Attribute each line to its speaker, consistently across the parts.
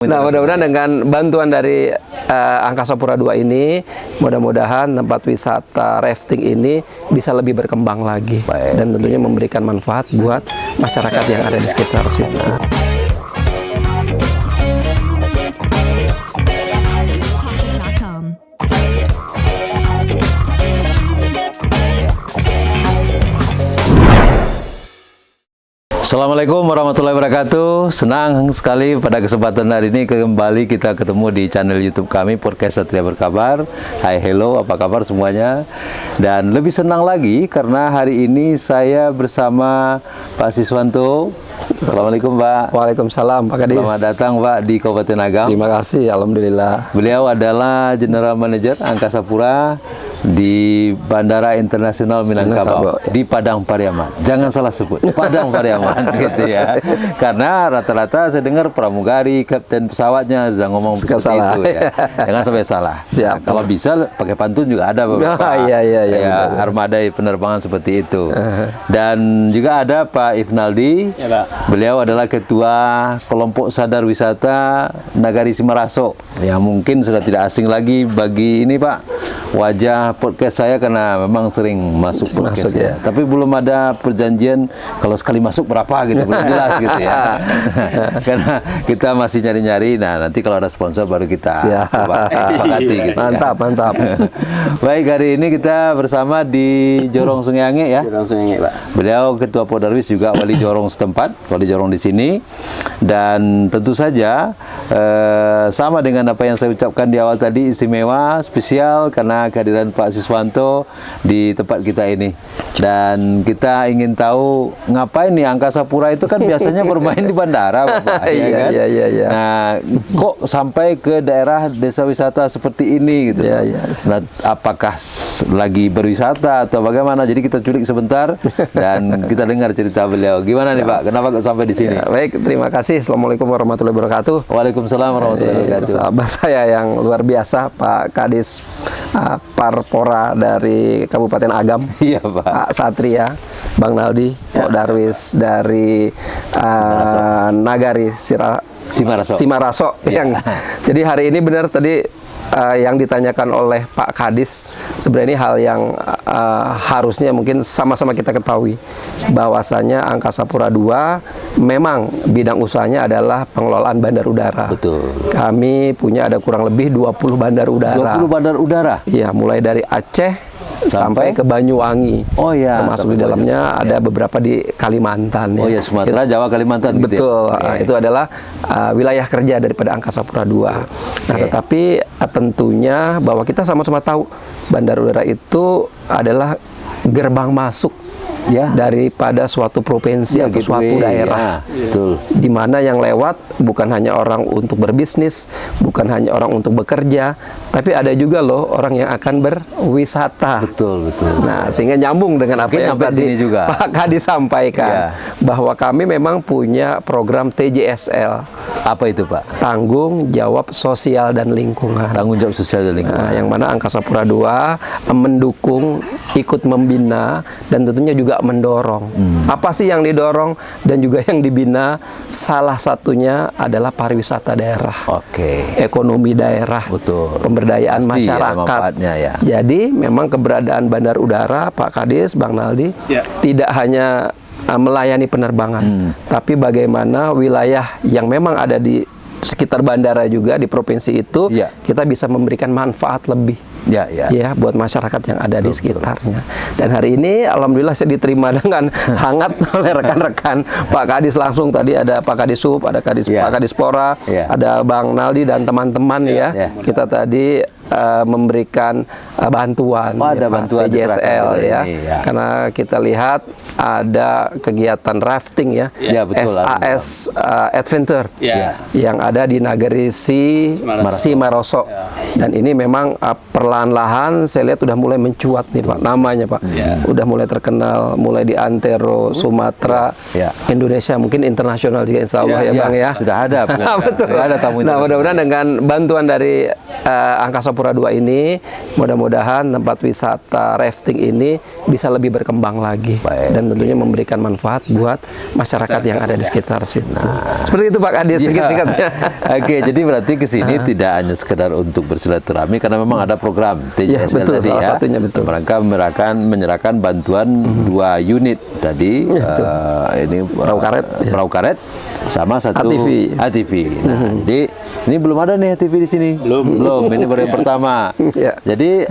Speaker 1: Nah, mudah-mudahan dengan bantuan dari Angkasa Pura II ini, mudah-mudahan tempat wisata rafting ini bisa lebih berkembang lagi.
Speaker 2: Baik.
Speaker 1: Dan tentunya memberikan manfaat buat masyarakat yang ada di sekitar situ.
Speaker 2: Assalamualaikum warahmatullahi wabarakatuh. Senang sekali pada kesempatan hari ini kembali kita ketemu di channel YouTube kami Podcast Satria Berkabar. Hai, hello, apa kabar semuanya? Dan lebih senang lagi karena hari ini saya bersama Pak Siswanto. Assalamualaikum, Pak.
Speaker 1: Waalaikumsalam, Pak Kadis.
Speaker 2: Selamat datang, Pak, di Kabupaten Agam.
Speaker 1: Terima kasih, alhamdulillah.
Speaker 2: Beliau adalah General Manager Angkasa Pura di Bandara Internasional Minangkabau di Padang Pariaman. Jangan salah sebut, Padang Pariaman gitu ya. Karena rata-rata saya dengar pramugari, kapten pesawatnya sudah ngomong seperti
Speaker 1: salah.
Speaker 2: itu ya. Jangan sampai salah.
Speaker 1: Siap.
Speaker 2: Kalau bisa pakai pantun juga ada beberapa
Speaker 1: Iya,
Speaker 2: armada penerbangan seperti itu. Dan juga ada Pak Ifnaldi.
Speaker 3: Ya, Pak.
Speaker 2: Beliau adalah Ketua Kelompok Sadar Wisata Nagari Simaraso. Yang mungkin sudah tidak asing lagi bagi ini, Pak, wajah podcast saya karena memang sering masuk podcast ya. Tapi belum ada perjanjian kalau sekali masuk berapa gitu, belum jelas gitu ya. Karena kita masih nyari-nyari. Nah, nanti kalau ada sponsor baru kita coba sepakati gitu.
Speaker 1: Mantap,
Speaker 2: ya.
Speaker 1: mantap.
Speaker 2: Baik, hari ini kita bersama di Jorong Sungai Ange ya.
Speaker 3: Jorong Sungai Ange, Pak.
Speaker 2: Beliau Ketua Podarwis juga Wali Jorong setempat, Wali Jorong di sini. Dan tentu saja sama dengan apa yang saya ucapkan di awal tadi, istimewa, spesial karena kehadiran Pak Siswanto di tempat kita ini. Dan kita ingin tahu ngapain nih Angkasa Pura itu kan biasanya bermain di bandara, Bapak, ya kan?
Speaker 1: Iya.
Speaker 2: Nah, kok sampai ke daerah desa wisata seperti ini gitu?
Speaker 1: Iya.
Speaker 2: Nah, apakah lagi berwisata atau bagaimana? Jadi kita culik sebentar dan kita dengar cerita beliau. Gimana nih, Pak? Kenapa kok sampai di sini?
Speaker 1: Ya, baik, terima kasih. Assalamualaikum warahmatullahi wabarakatuh.
Speaker 2: Waalaikumsalam warahmatullahi wabarakatuh.
Speaker 1: Sahabat saya yang luar biasa, Pak Kadis Parpora dari Kabupaten Agam.
Speaker 2: Iya, Pak.
Speaker 1: Pak Satria, Bang Naldi, Pak Darwis dari Nagari Simaraso. Jadi hari ini benar tadi yang ditanyakan oleh Pak Kadis, sebenarnya ini hal yang harusnya mungkin sama-sama kita ketahui bahwasanya Angkasa Pura II memang bidang usahanya adalah pengelolaan bandar udara.
Speaker 2: Betul.
Speaker 1: Kami punya ada kurang lebih 20 bandar udara.
Speaker 2: 20 bandar udara?
Speaker 1: Iya, mulai dari Aceh sampai ke Banyuwangi.
Speaker 2: Oh ya,
Speaker 1: termasuk di dalamnya ada beberapa di Kalimantan.
Speaker 2: Oh ya, Sumatera, Jawa, Kalimantan.
Speaker 1: Betul,
Speaker 2: gitu ya?
Speaker 1: Itu adalah wilayah kerja daripada Angkasa Pura II. Nah, tetapi tentunya bahwa kita sama-sama tahu bandar udara itu adalah gerbang masuk daripada suatu provinsi atau suatu daerah.
Speaker 2: Betul.
Speaker 1: Di mana yang lewat bukan hanya orang untuk berbisnis, bukan hanya orang untuk bekerja, tapi ada juga loh orang yang akan berwisata.
Speaker 2: Betul.
Speaker 1: Nah, sehingga nyambung dengan apa yang tadi Pak Kadis sampaikan, bahwa kami memang punya program TJSL.
Speaker 2: Apa itu, Pak?
Speaker 1: Tanggung Jawab Sosial dan Lingkungan.
Speaker 2: Tanggung Jawab Sosial dan Lingkungan.
Speaker 1: Nah, yang mana Angkasa Pura II mendukung, ikut membina, dan tentunya juga mendorong. Apa sih yang didorong dan juga yang dibina? Salah satunya adalah pariwisata daerah. Ekonomi daerah.
Speaker 2: Betul.
Speaker 1: Pemberdayaan
Speaker 2: pasti
Speaker 1: masyarakat.
Speaker 2: Ya.
Speaker 1: Jadi memang keberadaan bandar udara, Pak Kadis, Bang Naldi, tidak hanya melayani penerbangan, tapi bagaimana wilayah yang memang ada di sekitar bandara juga di provinsi itu kita bisa memberikan manfaat lebih buat masyarakat yang ada di sekitarnya. Dan hari ini alhamdulillah saya diterima dengan hangat oleh rekan-rekan Pak Kadis langsung. Tadi ada Pak Kadis Sub, ada Pak Kadis Pora, ada Bang Naldi dan teman-teman Kita tadi memberikan bantuan,
Speaker 2: bantuan
Speaker 1: TJSL karena kita lihat ada kegiatan rafting
Speaker 2: betul,
Speaker 1: SAS Adventure yang ada di Nagari Simaraso. Dan ini memang perlahan-lahan saya lihat udah mulai mencuat nih, Pak, namanya, Pak. Udah mulai terkenal, mulai di antero, Sumatera, Indonesia, mungkin internasional juga insya Allah Bang ya.
Speaker 2: Sudah ada.
Speaker 1: Betul.
Speaker 2: Sudah ada tamu.
Speaker 1: Nah, mudah-mudahan dengan bantuan dari Angkasa Sampura 2 ini mudah-mudahan tempat wisata rafting ini bisa lebih berkembang lagi.
Speaker 2: Baik.
Speaker 1: Dan tentunya memberikan manfaat buat masyarakat yang ada di sekitar situ. Seperti itu Pak Kadis, singkat-singkatnya.
Speaker 2: Oke, jadi berarti ke sini tidak hanya sekedar untuk bersilaturahmi karena memang ada program TJSL
Speaker 1: betul,
Speaker 2: tadi
Speaker 1: salah
Speaker 2: ya.
Speaker 1: satunya betul.
Speaker 2: Mereka menyerahkan bantuan 2 unit tadi ini perahu karet sama satu ATV. Nah, jadi ini belum ada nih ATV di sini. Belum. Ini baru yang pertama. Jadi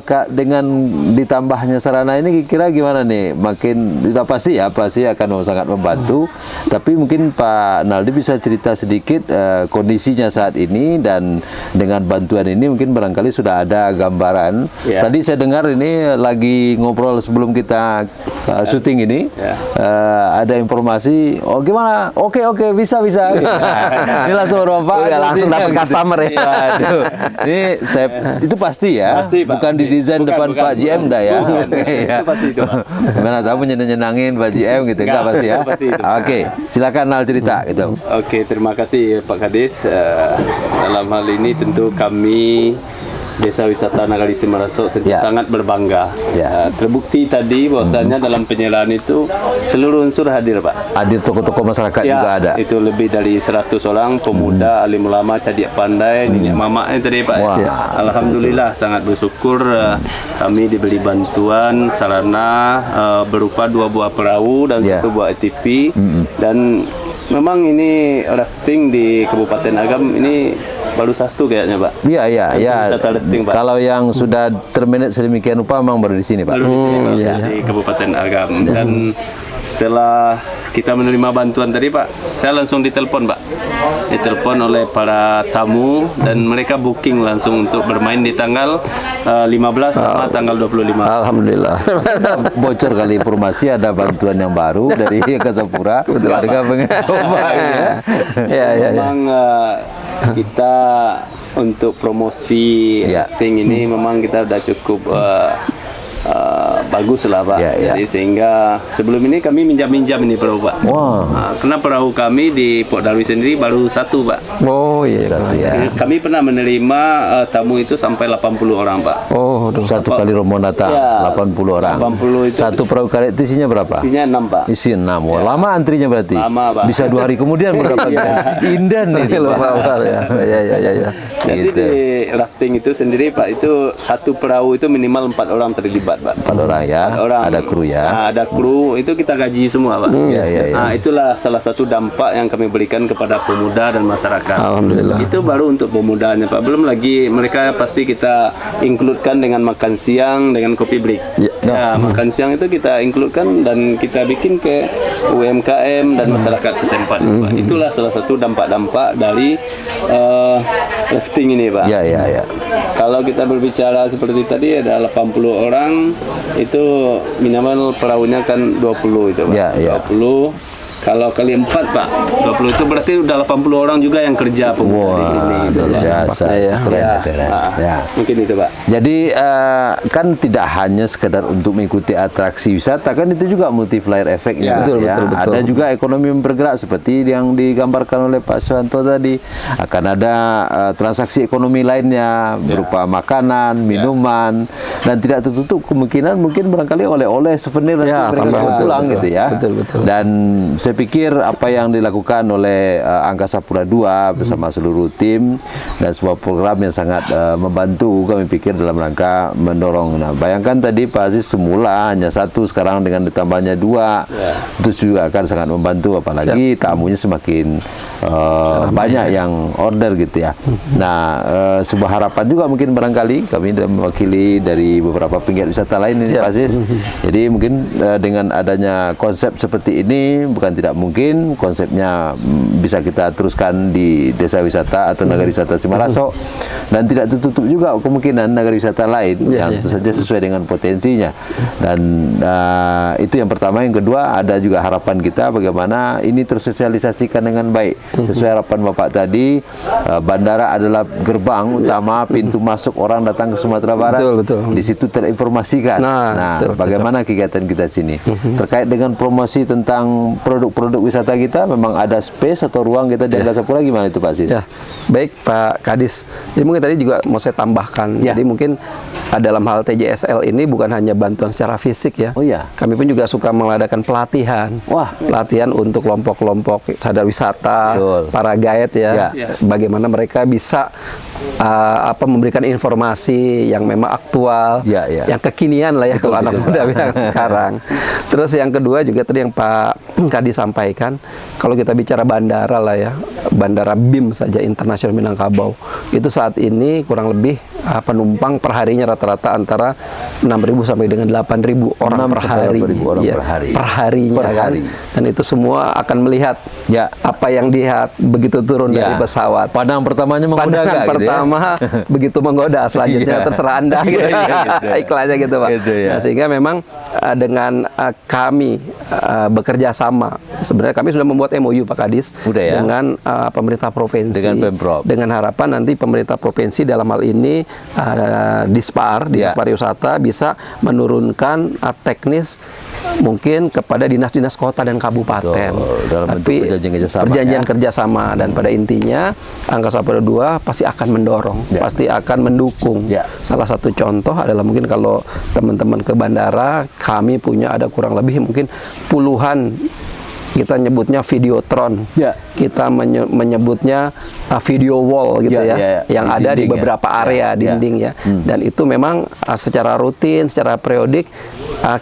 Speaker 2: Kak, dengan ditambahnya sarana ini kira gimana nih? Makin sudah pasti akan sangat membantu. Tapi mungkin Pak Naldi bisa cerita sedikit kondisinya saat ini, dan dengan bantuan ini mungkin barangkali sudah ada gambaran. Tadi saya dengar ini lagi ngobrol sebelum kita syuting ini, ada informasi, oh gimana? Oke, bisa. Ini langsung Bapak.
Speaker 1: Langsung dapat customer ya.
Speaker 2: Aduh. Ini itu pasti ya.
Speaker 3: Pasti, Pak.
Speaker 2: Bukan didesain depan Pak GM dah ya.
Speaker 3: Itu pasti itu, Pak.
Speaker 2: Gimana tahu nyenangin Pak GM gitu, enggak pasti ya.
Speaker 3: Pasti itu.
Speaker 2: Oke, silakan Nal cerita gitu.
Speaker 3: Oke, terima kasih Pak Kadis. Dalam hal ini tentu kami Desa Wisata Nagari Simaraso tentu sangat berbangga. Terbukti tadi bahwasanya dalam penyerahan itu seluruh unsur hadir, Pak.
Speaker 2: Hadir tokoh-tokoh masyarakat juga ada.
Speaker 3: Itu lebih dari 100 orang pemuda, alim ulama, cadiak pandai, nenek mamaknya tadi, Pak. Alhamdulillah sangat bersyukur kami diberi bantuan sarana berupa 2 buah perahu dan 1 buah ATV. Dan memang ini rafting di Kabupaten Agam ini baru 1 kayaknya, Pak.
Speaker 2: Iya.
Speaker 3: Rafting, Pak.
Speaker 2: Kalau yang sudah termanage sedemikian rupa memang baru di sini, Pak.
Speaker 3: Baru di sini, Pak, di Kabupaten Agam. Dan setelah kita menerima bantuan tadi, Pak, saya langsung ditelepon, Pak. Ditelepon oleh para tamu dan mereka booking langsung untuk bermain di tanggal 15 sama tanggal 25.
Speaker 1: Alhamdulillah.
Speaker 2: Bocor kali informasi ada bantuan yang baru dari Kasapura. Warga pengen coba ya.
Speaker 3: Memang kita untuk promosi rafting ini memang kita sudah cukup bagus lah, Pak. Jadi sehingga sebelum ini kami minjam ini perahu, Pak. Karena perahu kami di Pok Darwis sendiri baru 1, Pak.
Speaker 1: Oh iya.
Speaker 3: Kami pernah menerima tamu itu sampai 80 orang, Pak.
Speaker 2: Oh, 1 kali rombongan datang 80 orang.
Speaker 3: 80 itu.
Speaker 2: 1 perahu karet itu isinya berapa?
Speaker 3: Isinya 6, Pak.
Speaker 2: Isi 6. Lama antrinya berarti?
Speaker 3: Lama, Pak.
Speaker 2: Bisa 2 hari kemudian mendapatkan. Indah nih.
Speaker 1: Luar biasa. Ya.
Speaker 3: Jadi di rafting itu sendiri, Pak, itu 1 perahu itu minimal 4 orang terlibat, Pak.
Speaker 2: 4 orang ya.
Speaker 3: 4 orang.
Speaker 2: Ada kru ya.
Speaker 3: Ada kru, itu kita gaji semua, Pak. Itulah salah satu dampak yang kami berikan kepada pemuda dan masyarakat.
Speaker 1: Alhamdulillah.
Speaker 3: Itu baru untuk pemudanya, Pak. Belum lagi mereka pasti kita include-kan dengan makan siang, dengan kopi break. Makan siang itu kita include-kan dan kita bikin ke UMKM dan masyarakat setempat, Pak. Itulah salah satu dampak-dampak dari rafting ini, Pak.
Speaker 2: Ya.
Speaker 3: Kalau kita berbicara seperti tadi ada 80 orang, itu minimal perahunya kan 20 itu, Pak. 20. Kalau kali 4, Pak, 20 itu berarti udah 80 orang juga yang kerja pemuda di sini.
Speaker 2: Biasa ya.
Speaker 3: Mungkin itu, Pak.
Speaker 2: Jadi kan tidak hanya sekedar untuk mengikuti atraksi wisata, kan itu juga multiplier efeknya.
Speaker 1: Betul.
Speaker 2: Ada juga ekonomi yang bergerak seperti yang digambarkan oleh Pak Suwanto tadi. Akan ada transaksi ekonomi lainnya berupa makanan, minuman, dan tidak tertutup kemungkinan mungkin barangkali oleh-oleh souvenir nanti mereka pulang gitu ya.
Speaker 1: Betul.
Speaker 2: Dan saya pikir apa yang dilakukan oleh Angkasa Pura II bersama seluruh tim dan sebuah program yang sangat membantu, kami pikir dalam rangka mendorong. Nah, bayangkan tadi Pak Aziz semula hanya 1, sekarang dengan ditambahnya 2, itu juga akan sangat membantu, apalagi tamunya semakin banyak yang order gitu ya. Nah, sebuah harapan juga mungkin barangkali kami mewakili dari beberapa penggiat wisata lain ini, Pak Aziz. Jadi mungkin dengan adanya konsep seperti ini, bukan tidak mungkin konsepnya bisa kita teruskan di desa wisata atau nagari wisata Simaraso, dan tidak tertutup juga kemungkinan nagari wisata lain yang tentu saja sesuai dengan potensinya. Dan itu yang pertama. Yang kedua, ada juga harapan kita bagaimana ini tersosialisasikan dengan baik sesuai harapan Bapak tadi. Bandara adalah gerbang utama, pintu masuk orang datang ke Sumatera Barat.
Speaker 1: Betul.
Speaker 2: Di situ terinformasikan. Bagaimana kegiatan kita sini terkait dengan promosi tentang produk untuk produk wisata kita memang ada space atau ruang kita di Angkasa Pura, gimana itu Pak Sis?
Speaker 1: Ya, baik Pak Kadis. Jadi mungkin tadi juga mau saya tambahkan.
Speaker 2: Ya.
Speaker 1: Jadi mungkin dalam hal TJSL ini bukan hanya bantuan secara fisik ya.
Speaker 2: Oh ya.
Speaker 1: Kami pun juga suka mengadakan pelatihan.
Speaker 2: Wah.
Speaker 1: Pelatihan untuk kelompok-kelompok sadar wisata,
Speaker 2: Betul.
Speaker 1: para guide ya.
Speaker 2: Ya.
Speaker 1: Bagaimana mereka bisa memberikan informasi yang memang aktual,
Speaker 2: Ya, ya.
Speaker 1: yang kekinian lah ya kalau anak muda bilang sekarang. Terus yang kedua juga tadi yang Pak Kadis sampaikan, kalau kita bicara bandara lah ya, Bandara BIM saja Internasional Minangkabau, itu saat ini kurang lebih penumpang perharinya rata-rata antara 6.000 sampai dengan 8.000 orang
Speaker 2: 6
Speaker 1: per
Speaker 2: sampai
Speaker 1: hari.
Speaker 2: 8.000 orang
Speaker 1: Iya,
Speaker 2: per hari.
Speaker 1: perharinya
Speaker 2: Per
Speaker 1: kan.
Speaker 2: hari.
Speaker 1: Dan itu semua akan melihat
Speaker 2: Ya.
Speaker 1: apa yang dilihat begitu turun
Speaker 2: Ya.
Speaker 1: dari pesawat.
Speaker 2: Pandangan pertamanya menggoda
Speaker 1: Pandangan
Speaker 2: nggak gitu ya?
Speaker 1: pertama begitu menggoda, selanjutnya
Speaker 2: Iya.
Speaker 1: terserah Anda gitu.
Speaker 2: Iya, gitu.
Speaker 1: Iklannya gitu, Pak.
Speaker 2: Gitu, ya.
Speaker 1: Nah, sehingga memang dengan kami bekerja sama, sebenarnya kami sudah membuat MOU Pak Kadis
Speaker 2: Udah ya?
Speaker 1: dengan pemerintah provinsi,
Speaker 2: Dengan Pemprov.
Speaker 1: dengan harapan nanti pemerintah provinsi dalam hal ini Dispar
Speaker 2: Ya.
Speaker 1: Pariwisata bisa menurunkan teknis mungkin kepada dinas-dinas kota dan kabupaten.
Speaker 2: Betul, dalam bentuk perjanjian kerjasama,
Speaker 1: perjanjian
Speaker 2: ya.
Speaker 1: kerjasama, dan pada intinya Angkasa Pura II pasti akan mendorong,
Speaker 2: Ya.
Speaker 1: pasti akan mendukung.
Speaker 2: Ya.
Speaker 1: Salah satu contoh adalah mungkin kalau teman-teman ke bandara, kami punya ada kurang lebih mungkin puluhan, kita nyebutnya videotron,
Speaker 2: Ya.
Speaker 1: kita menyebutnya video wall gitu
Speaker 2: Ya,
Speaker 1: ya,
Speaker 2: ya, ya.
Speaker 1: yang
Speaker 2: Di
Speaker 1: ada di
Speaker 2: dinding ya.
Speaker 1: beberapa area
Speaker 2: Ya, ya.
Speaker 1: dinding ya. Dan itu memang secara rutin, secara periodik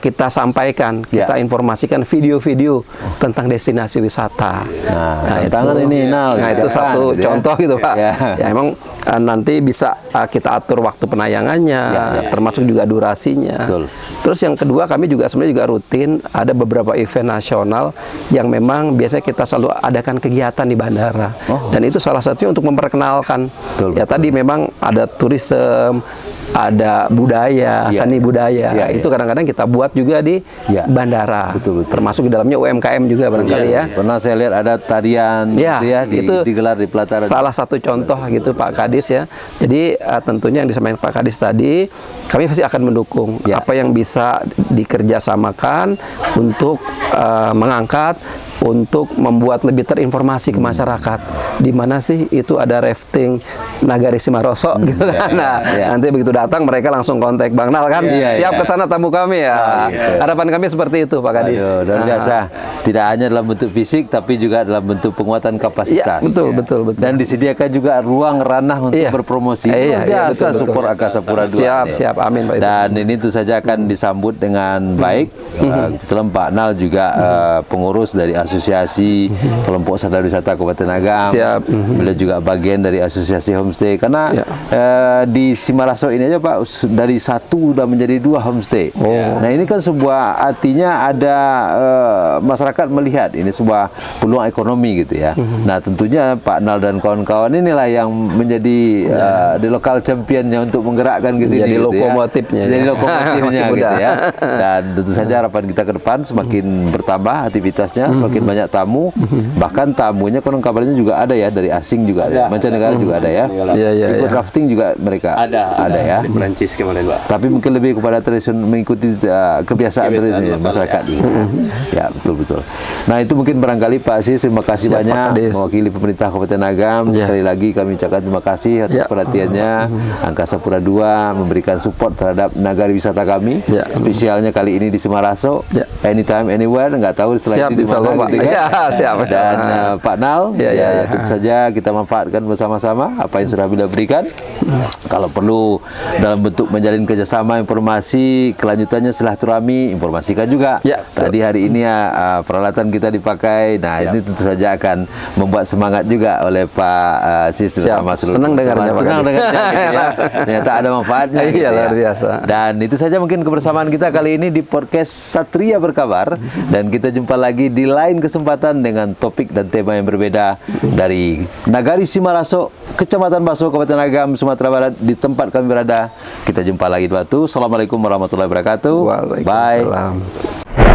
Speaker 1: kita sampaikan,
Speaker 2: Ya.
Speaker 1: kita informasikan video-video tentang destinasi wisata.
Speaker 2: Nah, tantangan ini, Nal,
Speaker 1: Nah, itu
Speaker 2: silakan,
Speaker 1: satu
Speaker 2: gitu ya.
Speaker 1: contoh gitu Pak.
Speaker 2: Ya.
Speaker 1: Ya, emang nanti bisa kita atur waktu penayangannya, termasuk juga durasinya.
Speaker 2: Betul.
Speaker 1: Terus yang kedua, kami juga sebenarnya juga rutin ada beberapa event nasional yang memang biasanya kita selalu adakan kegiatan di bandara. Dan itu salah satunya untuk memperkenalkan.
Speaker 2: Betul,
Speaker 1: Ya tadi memang ada turisme, ada budaya,
Speaker 2: Ya.
Speaker 1: seni budaya.
Speaker 2: Ya,
Speaker 1: Itu
Speaker 2: ya.
Speaker 1: kadang-kadang kita buat juga di
Speaker 2: Ya.
Speaker 1: bandara.
Speaker 2: Betul, betul.
Speaker 1: Termasuk di dalamnya UMKM juga barangkali ya.
Speaker 2: Pernah saya lihat ada tarian
Speaker 1: Ya,
Speaker 2: gitu ya,
Speaker 1: itu
Speaker 2: digelar di pelataran.
Speaker 1: salah satu contoh gitu Pak Kadis ya. Jadi tentunya yang disampaikan Pak Kadis tadi, kami pasti akan mendukung
Speaker 2: Ya.
Speaker 1: apa yang bisa dikerjasamakan untuk mengangkat, untuk membuat lebih terinformasi ke masyarakat. Di mana sih itu ada rafting Nagari Simaroso gitu kan. Nah, nanti begitu datang mereka langsung kontak Bang Nal kan, siap ke sana tamu kami ya. Harapan kami seperti itu Pak Kadis.
Speaker 2: Aduh, luar biasa. Tidak hanya dalam bentuk fisik, tapi juga dalam bentuk penguatan kapasitas.
Speaker 1: Iya, betul, betul.
Speaker 2: Dan disediakan juga ruang ranah untuk
Speaker 1: Iya.
Speaker 2: berpromosi.
Speaker 1: Iya, iya,
Speaker 2: Biasa
Speaker 1: betul.
Speaker 2: support Angkasa Pura II.
Speaker 1: Siap,
Speaker 2: ini.
Speaker 1: siap. Amin, Pak.
Speaker 2: Dan ini tentu saja akan disambut dengan baik. Kebetulan Pak Nal juga pengurus dari Asosiasi Kelompok Sadar Wisata Kabupaten Agam.
Speaker 1: Siap.
Speaker 2: Beliau juga bagian dari Asosiasi Homestay. Karena
Speaker 1: Ya.
Speaker 2: di Simaraso ini aja Pak, dari satu sudah menjadi 2 homestay. Nah ini kan sebuah, artinya ada masyarakat melihat ini sebuah peluang ekonomi gitu ya. Nah tentunya Pak Nal dan kawan-kawan inilah yang menjadi the local championnya untuk menggerakkan ke sini.
Speaker 1: Jadi
Speaker 2: gitu
Speaker 1: lokomotifnya
Speaker 2: ya. Jadi
Speaker 1: ya.
Speaker 2: lokomotifnya
Speaker 1: Masih
Speaker 2: gitu
Speaker 1: muda.
Speaker 2: ya. Dan tentu saja harapan kita ke depan semakin bertambah aktivitasnya, semakin banyak tamu. Bahkan tamunya konon kabarnya juga ada ya, dari asing juga ada. Mancanegara juga ada ya.
Speaker 1: Iya, iya,
Speaker 2: Ikut
Speaker 1: iya.
Speaker 2: rafting juga mereka.
Speaker 3: Ada
Speaker 2: ya.
Speaker 3: di Perancis kemarin Pak.
Speaker 2: Tapi mungkin lebih kepada tradisional, mengikuti kebiasaan tradisional
Speaker 3: lokal,
Speaker 2: masyarakat. Ya, betul-betul. Nah, itu mungkin barangkali Pak Sis, terima kasih
Speaker 1: Siap, Pak
Speaker 2: banyak
Speaker 1: Kadis.
Speaker 2: mewakili pemerintah Kabupaten Agam.
Speaker 1: Ya.
Speaker 2: Sekali lagi kami ucapkan terima kasih atas
Speaker 1: Ya.
Speaker 2: perhatiannya. Angkasa Pura II memberikan support terhadap nagari wisata kami.
Speaker 1: Ya.
Speaker 2: Spesialnya kali ini di Simaraso.
Speaker 1: Ya.
Speaker 2: Anytime, anywhere, nggak tahu selain
Speaker 1: Siap,
Speaker 2: di
Speaker 1: insya
Speaker 2: mana
Speaker 1: Allah, Pak.
Speaker 2: gitu kan.
Speaker 1: Ya, siap.
Speaker 2: Dan Pak Nal,
Speaker 1: Ya, ya, ya.
Speaker 2: tentu saja kita manfaatkan bersama-sama apa yang sudah beliau berikan. Kalau perlu dalam bentuk menjalin kerjasama, informasi, kelanjutannya silaturahmi, informasikan juga.
Speaker 1: Ya,
Speaker 2: Tadi hari ini peralatan kita dipakai. Nah, ini tentu saja akan membuat semangat juga oleh Pak Sis bersama seluruh
Speaker 1: Senang dengarnya, Pak
Speaker 2: Senang
Speaker 1: Kadis.
Speaker 2: dengarnya gitu ya. Ternyata ada manfaatnya.
Speaker 1: Iya,
Speaker 2: gitu ya.
Speaker 1: luar biasa.
Speaker 2: Dan itu saja mungkin kebersamaan kita kali ini di podcast Satria Berkabar. Dan kita jumpa lagi di lain kesempatan dengan topik dan tema yang berbeda dari Nagari Simaraso, Kecamatan Baso, Kabupaten Agam, Sumatera Barat, di tempat kami berada. Kita jumpa lagi di waktu. Assalamualaikum warahmatullahi wabarakatuh. Bye.
Speaker 1: Waalaikumsalam.